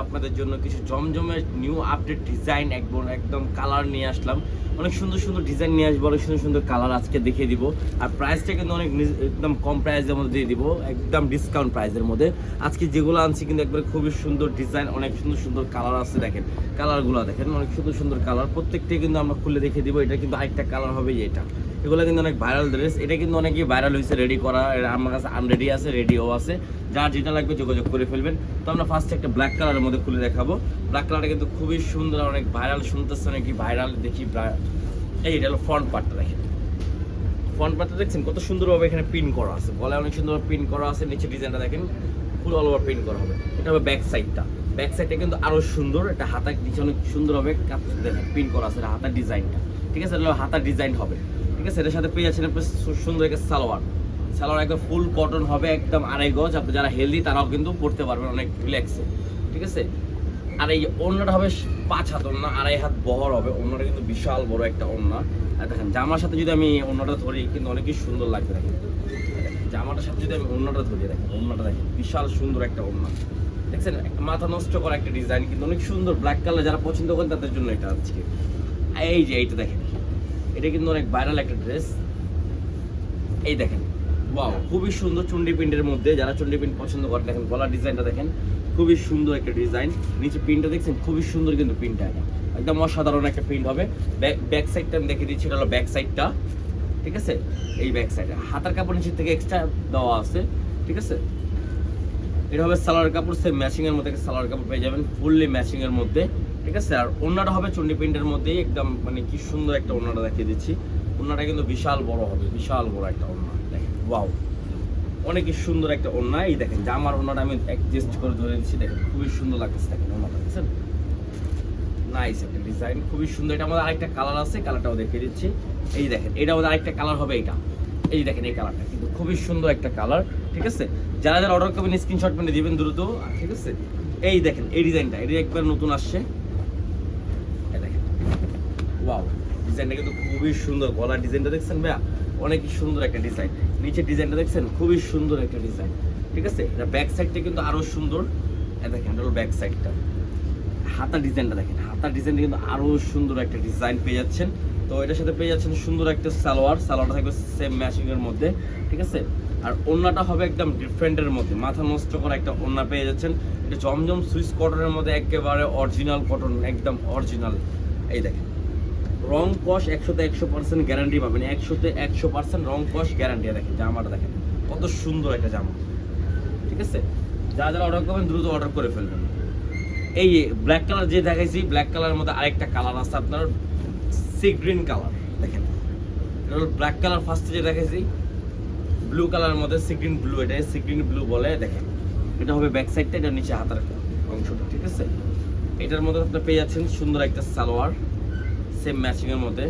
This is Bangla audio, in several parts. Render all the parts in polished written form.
আপনাদের জন্য কিছু জমজমের নিউ আপডেট ডিজাইন একদম কালার নিয়ে আসলাম। অনেক সুন্দর সুন্দর ডিজাইন নিয়ে আসবো, অনেক সুন্দর সুন্দর কালার আজকে দেখিয়ে দিব। আর প্রাইসটা কিন্তু অনেক একদম কম প্রাইসের মধ্যে দিয়ে দিব, একদম ডিসকাউন্ট প্রাইসের মধ্যে। আজকে যেগুলো আনছি কিন্তু একবারে খুবই সুন্দর ডিজাইন, অনেক সুন্দর সুন্দর কালার আছে। দেখেন কালারগুলো দেখেন, অনেক সুন্দর সুন্দর কালার, প্রত্যেকটাই কিন্তু আমরা খুলে দেখিয়ে দিব। এটা কিন্তু আরেকটা কালার হবে এটা। এগুলো কিন্তু অনেক ভাইরাল ড্রেস, এটা কিন্তু অনেকই ভাইরাল হয়েছে রেডি করা। আমার কাছে আনরেডি আছে, রেডিও আছে, যার যেটা লাগবে যোগাযোগ করে ফেলবেন। তো আমরা ফার্স্টে একটা ব্ল্যাক কালারের মধ্যে খুলে দেখাবো। ব্ল্যাক কালারটা কিন্তু খুবই সুন্দর, অনেক ভাইরাল, শুনতেছে অনেক ভাইরাল। দেখি এইটা হলো ফ্রন্ট পার্টটা, দেখেন ফ্রন্ট পার্টটা দেখছেন কত সুন্দরভাবে এখানে পিন করা আছে, গলায় অনেক সুন্দর পিন করা আছে। নিচে ডিজাইনটা দেখেন ফুল অল ওভার পিন করা হবে। এটা হবে ব্যাক সাইডটা, ব্যাক সাইডটা কিন্তু আরো সুন্দর। এটা হাতার নিচে অনেক সুন্দর হবে, দেখেন পিন করা আছে, হাতার ডিজাইনটা, ঠিক আছে, এটা হাতার ডিজাইন হবে, ঠিক আছে। এটার সাথে পেয়ে যাচ্ছেন সুন্দর একটা সালোয়ার একদম ফুল কটন হবে, একদম 2.5 গজ। আপনি যারা হেলদি তারাও কিন্তু পড়তে পারবেন অনেক রিল্যাক্সে, ঠিক আছে। আর এই ওড়নাটা হবে 5 হাত ওড়না, 2.5 হাত বহর হবে। ওড়নাটা কিন্তু বিশাল বড় একটা ওড়না। আর দেখেন জামার সাথে যদি আমি ওড়নাটা ধরি কিন্তু অনেকই সুন্দর লাগবে। দেখেন জামাটার সাথে যদি আমি ওড়নাটা ধরি, দেখেন ওড়নাটা দেখেন বিশাল সুন্দর একটা ওড়না, দেখছেন মাথা নষ্ট করা একটা ডিজাইন, কিন্তু অনেক সুন্দর। ব্ল্যাক কালার যারা পছন্দ করেন তাদের জন্য এটা আজকে। এই যে এইটা দেখেন, এটা কিন্তু অনেক ভাইরাল একটা ড্রেস। এই দেখেন ওয়াও, খুবই সুন্দর চুন্ডি প্রিন্টের মধ্যে। যারা চুন্ডি প্রিন্ট পছন্দ করেন, দেখেন গলার ডিজাইনটা দেখেন খুবই সুন্দর একটা ডিজাইন। নিচে প্রিন্টটা দেখছেন খুবই সুন্দর, কিন্তু প্রিন্টটা একদম অসাধারণ একটা প্রিন্ট হবে। ব্যাক সাইডটা আমি দেখে দিচ্ছি, এটা হলো ব্যাক সাইডটা, ঠিক আছে। এই ব্যাক সাইডে হাতার কাপড় নিচের থেকে এক্সট্রা দেওয়া আছে, ঠিক আছে। এটা হবে সালোয়ার কাপড়, সেম ম্যাচিং এর মধ্যে সালোয়ার কাপড় পেয়ে যাবেন, ফুললি ম্যাচিং এর মধ্যে, ঠিক আছে। আর ওড়নাটা হবে চুন্ডি প্রিন্টের মধ্যেই, একদম মানে কি সুন্দর একটা ওড়নাটা দেখিয়ে দিচ্ছি। ওড়নাটা কিন্তু বিশাল বড় হবে, বিশাল বড় একটা ওড়না, দেখেন ওয়াও, অনেকই সুন্দর একটা ওড়না। এই দেখেন জামার ওড়নাটা আমি অ্যাডজাস্ট করে ধরে দিচ্ছি, দেখেন খুবই সুন্দর লাগতেছে। দেখেন ওড়নাটা দেখছেন, নাইস একটা ডিজাইন, খুবই সুন্দর। এটা আমাদের আরেকটা কালার আছে, কালারটাও দেখিয়ে দিচ্ছি। এই দেখেন এটা আমাদের আরেকটা কালার হবে এটা। এই দেখেন এই কালারটা কিন্তু খুবই সুন্দর একটা কালার, ঠিক আছে। যারা যারা অর্ডার করবেন স্ক্রিনশট মেরে দিবেন দ্রুত, ঠিক আছে। এই দেখেন এই ডিজাইনটা, এটা একবার নতুন আসছে। এই দেখেন ওয়াও, ডিজাইনটা কিন্তু খুবই সুন্দর। গলার ডিজাইনটা দেখছেন ভাইয়া, অনেকই সুন্দর একটা ডিজাইন। নিচের ডিজাইনটা দেখছেন খুবই সুন্দর একটা ডিজাইন, ঠিক আছে। এটা ব্যাক সাইডটা কিন্তু আরো সুন্দর। এই দেখেন এটা হলো ব্যাক সাইডটা। হাতার ডিজাইনটা দেখেন, হাতার ডিজাইনটা কিন্তু আরো সুন্দর একটা ডিজাইন পেয়ে যাচ্ছেন। তো এটার সাথে পেয়ে যাচ্ছেন সুন্দর একটা সালোয়ারটা থাকবে সেম ম্যাচিং এর মধ্যে, ঠিক আছে। আর ওড়নাটা হবে একদম ডিফারেন্টের মধ্যে, মাথা নষ্ট করা একটা ওড়না পেয়ে যাচ্ছেন। এটা জমজম সুইস কটনের মধ্যে, একেবারে অরিজিনাল কটন, একদম অরিজিনাল। এই দেখেন রং কস 100তে 100% গ্যারান্টি পাবেন, 100তে 100% রং কস গ্যারান্টি। দেখেন জামাটা দেখেন কত সুন্দর একটা জামা, ঠিক আছে। যারা যারা অর্ডার করবেন দ্রুত অর্ডার করে ফেলবেন। এই ব্ল্যাক কালার যে দেখাইছি, ব্ল্যাক কালারের মধ্যে আরেকটা কালার আছে আপনার, সি গ্রিন কালার। দেখেন এটা হলো ব্ল্যাক কালার, ফার্স্টে যে দেখাইছি ব্লু কালারের মধ্যে সি গ্রিন ব্লু, এটা সি গ্রিন ব্লু বলে। দেখেন এটা হবে ব্যাক সাইডটা, এটা নিচে হাতার অংশটা, ঠিক আছে। এটার মধ্যে আপনি পেয়ে যাচ্ছেন সুন্দর একটা সালোয়ার সেম ম্যাচিং এর মধ্যে।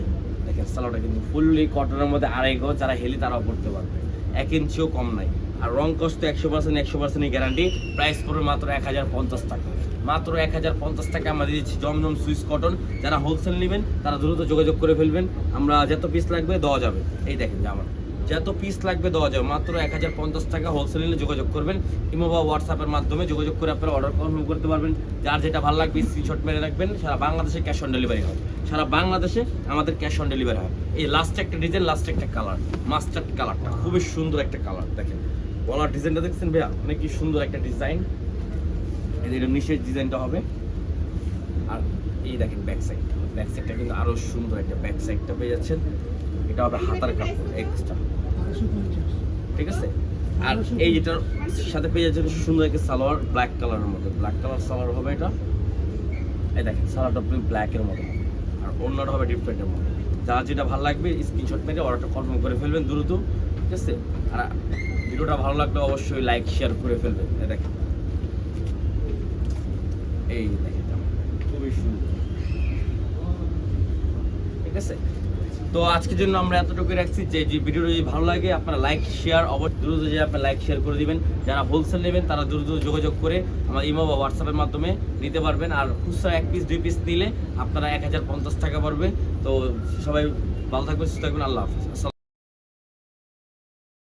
দেখেন সালোয়ারটা কিন্তু ফুললি কটনের মধ্যে 2.5 গজ, যারা হেলি তারাও পড়তে পারবে, 1 ইঞ্চিও কম নাই। আর রং কষ্ট 100% গ্যারান্টি। প্রাইস পড়বে মাত্র 1050 টাকা, মাত্র 1050 টাকা আমরা দিচ্ছি জমজম সুইস কটন। যারা হোলসেল নেবেন তারা দ্রুত যোগাযোগ করে ফেলবেন, আমরা যত পিস লাগবে দেওয়া যাবে। এই দেখেন জামা যত পিস লাগবে দেওয়া যাবে, মাত্র 1050 টাকা। হোলসেল নিলে যোগাযোগ করবেন, ইমো বা হোয়াটসঅ্যাপের মাধ্যমে যোগাযোগ করে আপনারা অর্ডার কনফার্ম করতে পারবেন। যার যেটা ভালো লাগবে স্ক্রিনশট মেরে রাখবেন। সারা বাংলাদেশে ক্যাশ অন ডেলিভারি হয়, সারা বাংলাদেশে আমাদের ক্যাশ অন ডেলিভারি হয়। এই লাস্টে একটা ডিজাইন, লাস্টে একটা কালার, মাস্টার্ড কালারটা খুবই সুন্দর একটা কালার। দেখেন গলার ডিজাইনটা দেখছেন ভাইয়া, অনেক কি সুন্দর একটা ডিজাইন। এটা নিচের ডিজাইনটা হবে। আর এই দেখেন ব্যাক সাইডটা কিন্তু আরো সুন্দর একটা ব্যাক সাইডটা পেয়ে যাচ্ছেন। এটা হবে হাতার কাপড় এক্সট্রা, ঠিক আছে। আর এই যেটার সাথে পেয়ে যাচ্ছেন সুন্দর একটা সালোয়ার, ব্ল্যাক কালারের মধ্যে, ব্ল্যাক কালার সালোয়ার হবে এটা। এই দেখেন সালোয়ারটা পুরো ব্ল্যাকের মধ্যে, আর অন্যটা হবে ডিফারেন্টের মধ্যে। যার যেটা ভালো লাগবে স্ক্রিনশট মেরে অর্ডারটা কনফার্ম করে ফেলবেন দ্রুত, ঠিক আছে। আর ভিডিওটা ভালো লাগলে অবশ্যই লাইক শেয়ার করে ফেলবেন। এই দেখেন এই দেখেন খুবই সুন্দর, ঠিক আছে। তো আজকের জন্য আমরা এতটুকু রাখছি। যে ভিডিওটা যদি ভালো লাগে আপনারা লাইক শেয়ার অবশ্যই দ্রুত যে আপনারা লাইক শেয়ার করে দিবেন। যারা হোলসেল নেবেন তারা দ্রুত যোগাযোগ করে আমার ইমো বা হোয়াটসঅ্যাপের মাধ্যমে নিতে পারবেন। আর খুচরা 1 পিস 2 পিস নিলে আপনারা 1050 টাকা পড়বে। তো সবাই ভালো থাকবেন, সুস্থ থাকবেন, আল্লাহ হাফিজ।